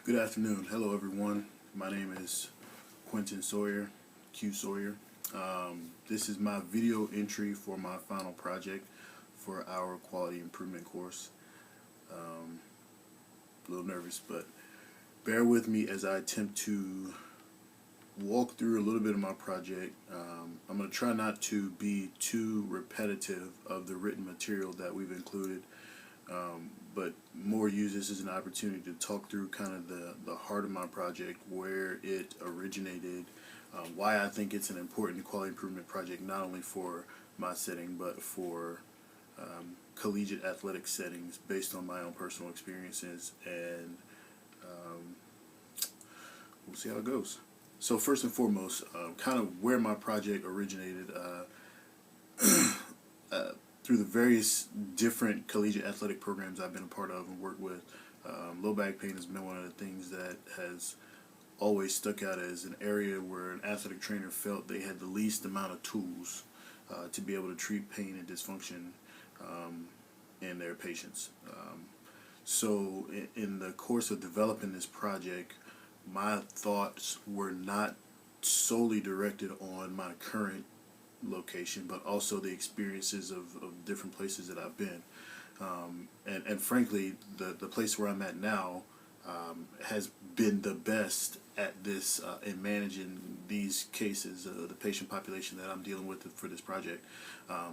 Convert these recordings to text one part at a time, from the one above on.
Good afternoon. Hello, everyone. My name is Quentin Sawyer, Q Sawyer. This is my video entry for my final project for our quality improvement course. A little nervous, but bear with me as I attempt to walk through a little bit of my project. I'm going to try not to be too repetitive of the written material that we've included, but more use this as an opportunity to talk through kind of the heart of my project, where it originated, why I think it's an important quality improvement project, not only for my setting, but for collegiate athletic settings based on my own personal experiences, and we'll see how it goes. So first and foremost, kind of where my project originated, through the various different collegiate athletic programs I've been a part of and worked with. Low back pain has been one of the things that has always stuck out as an area where an athletic trainer felt they had the least amount of tools to be able to treat pain and dysfunction in their patients. So in the course of developing this project, my thoughts were not solely directed on my current location, but also the experiences of different places that I've been. And frankly, the place where I'm at now has been the best at this in managing these cases, the patient population that I'm dealing with for this project.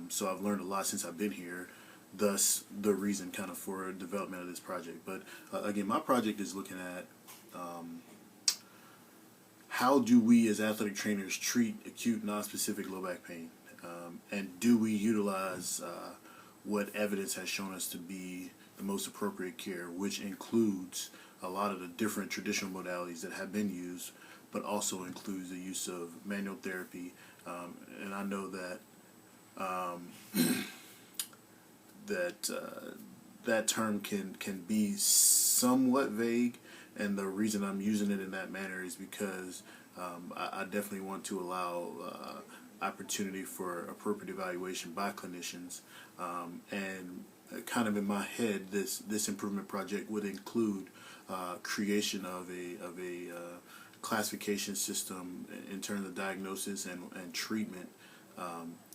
So I've learned a lot since I've been here, thus the reason kind of for development of this project. But again, my project is looking at how do we as athletic trainers treat acute non-specific low back pain, and do we utilize what evidence has shown us to be the most appropriate care, which includes a lot of the different traditional modalities that have been used, but also includes the use of manual therapy. And I know that that term can be somewhat vague, and the reason I'm using it in that manner is because I definitely want to allow opportunity for appropriate evaluation by clinicians, and kind of in my head, this improvement project would include creation of a classification system in terms of diagnosis and treatment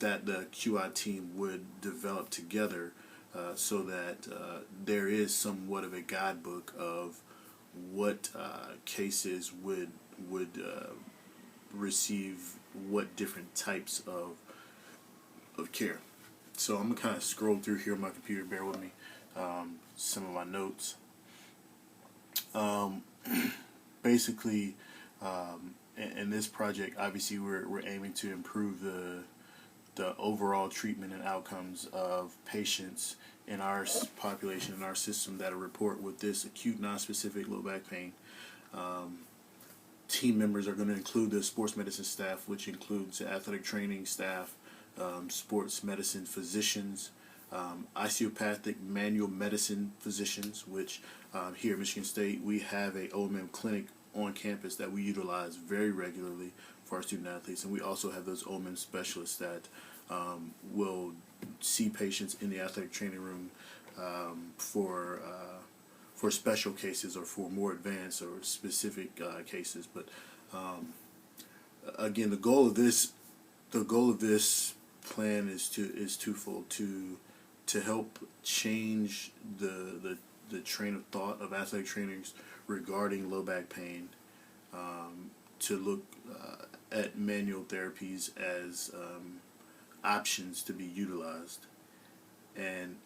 that the QI team would develop together, so that there is somewhat of a guidebook of what cases would receive what different types of care. So I'm gonna kind of scroll through here on my computer. Bear with me. Some of my notes. Basically, in this project, obviously we're aiming to improve the overall treatment and outcomes of patients in our population, in our system, that report with this acute non-specific low back pain. Team members are going to include the sports medicine staff, which includes the athletic training staff, sports medicine physicians, osteopathic manual medicine physicians, which here at Michigan State we have a OMM clinic on campus that we utilize very regularly for our student athletes, and we also have those OMM specialists that will see patients in the athletic training room for special cases or for more advanced or specific cases. But again, the goal of this plan is twofold: to help change the train of thought of athletic trainers regarding low back pain, to look at manual therapies as options to be utilized, and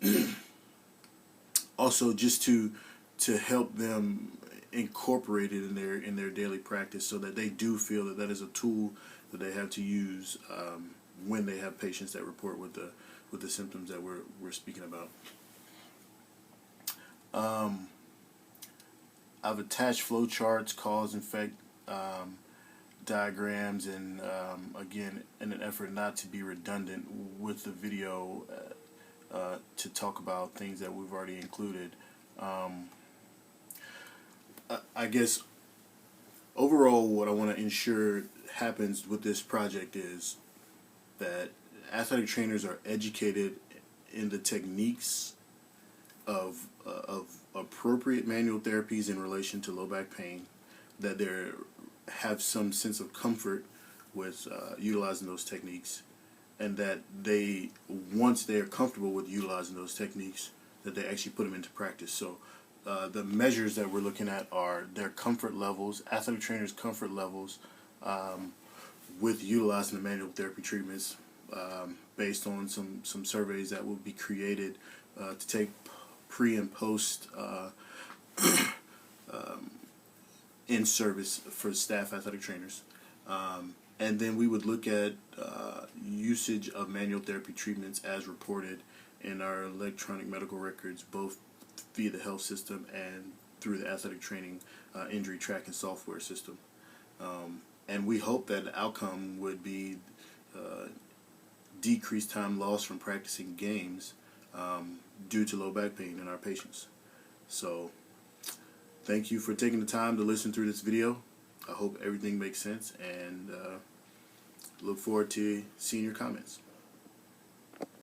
also just to help them incorporate it in their daily practice, so that they do feel that that is a tool that they have to use when they have patients that report with the symptoms that we're speaking about. I've attached flow charts, cause and effect diagrams, and again, in an effort not to be redundant with the video, to talk about things that we've already included. I guess overall, what I want to ensure happens with this project is that athletic trainers are educated in the techniques of appropriate manual therapies in relation to low back pain, that they have some sense of comfort with utilizing those techniques, and that they, once they are comfortable with utilizing those techniques, that they actually put them into practice. So the measures that we're looking at are their comfort levels, athletic trainers' comfort levels with utilizing the manual therapy treatments, based on some surveys that will be created to take pre and post in service for staff athletic trainers. And then we would look at usage of manual therapy treatments as reported in our electronic medical records, both via the health system and through the athletic training injury tracking software system. And we hope that the outcome would be decreased time lost from practicing games due to low back pain in our patients. So thank you for taking the time to listen through this video. I hope everything makes sense, and look forward to seeing your comments.